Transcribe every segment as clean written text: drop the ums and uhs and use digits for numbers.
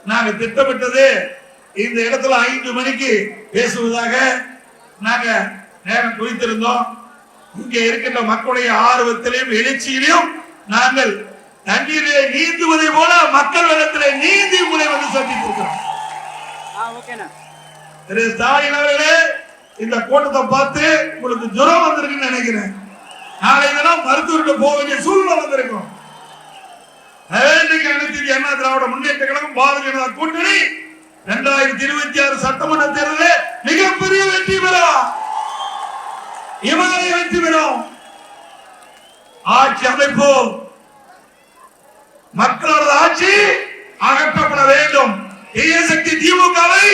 நாங்க திட்டமிட்டது இந்த இடத்துல 5 மணிக்கு பேசுவதாக நாங்க நேரம் குறித்திருந்தோம். இங்க இருக்கின்ற மக்களுடைய ஆர்வத்திலையும் எழுச்சியிலையும் நாங்கள் தண்ணீரிலே நீந்துவதை போல மக்கள் வெள்ளத்திலே நீந்தி உங்களை வந்து சந்தித்திருக்கிறோம். திரு ஸ்டாலின் அவர்களே, இந்த கூட்டத்தை பார்த்து உங்களுக்கு ஜுரம் வந்திருக்குன்னு நினைக்கிறேன். நாளை தினம் மருத்துவர்கிட்ட போக வேண்டிய சூழ்நிலை வந்திருக்கும். அனைத்து அண்ணா திராவிட முன்னேற்ற கழகம் பாரதிய ஜனதா கூட்டணி 2026 சட்டமன்ற தேர்தலில் மிகப்பெரிய வெற்றி பெறும். இவரை வெற்றி பெறும். ஆட்சி அமைப்போம். மக்களோட ஆட்சி அகற்றப்பட வேண்டும். தீய சக்தி திமுகவை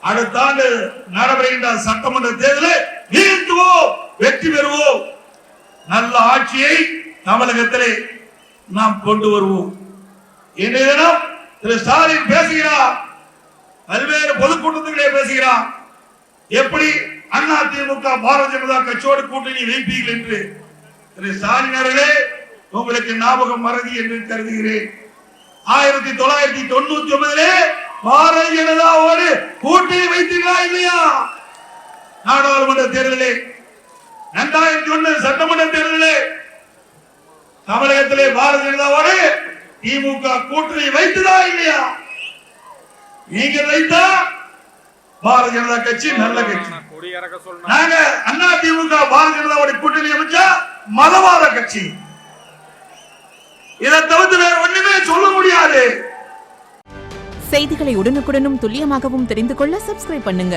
அடுத்த ஆண்டு நடைபெறுகின்ற சட்டமன்ற தேர்தலில் வீழ்த்துவோம், வெற்றி பெறுவோம். நல்ல ஆட்சியை தமிழகத்திலே நாம் கொண்டு வருவோம். இன்றைய தினம் திரு ஸ்டாலின் பேசுகிறார், பல்வேறு பொதுக்கூட்டத்திலே பேசுகிறார். எப்படி அண்ணா திமுக பாரதிய ஜனதா கட்சியோடு கூட்டணி வைப்பீர்கள் என்று. திரு ஸ்டாலின் அவர்களே, உங்களுக்கு ஞாபகம் மறதி என்று கருதுகிறேன். 1999 பாரதிய ஜனதாவோடு கூட்டணி வைத்தீர்களா இல்லையா? நாடாளுமன்ற தேர்தலிலே 2001 சட்டமன்ற தேர்தலிலே தமிழகத்திலே பாரதிய ஜனதாவோடு திமுக கூட்டணி வைத்ததா இல்லையா? நீங்க வைத்தா பாரதிய ஜனதா கட்சி நல்ல கட்சி. நாங்க அண்ணா திமுக பாரதிய ஜனதாவோட கூட்டணி அமைச்சா மதவாத கட்சி. இதை தவிர்த்து வேற ஒண்ணுமே சொல்ல முடியாது. செய்திகளை உடனுக்குடனும் துல்லியமாகவும் தெரிந்து கொள்ள சப்ஸ்கிரைப் பண்ணுங்க.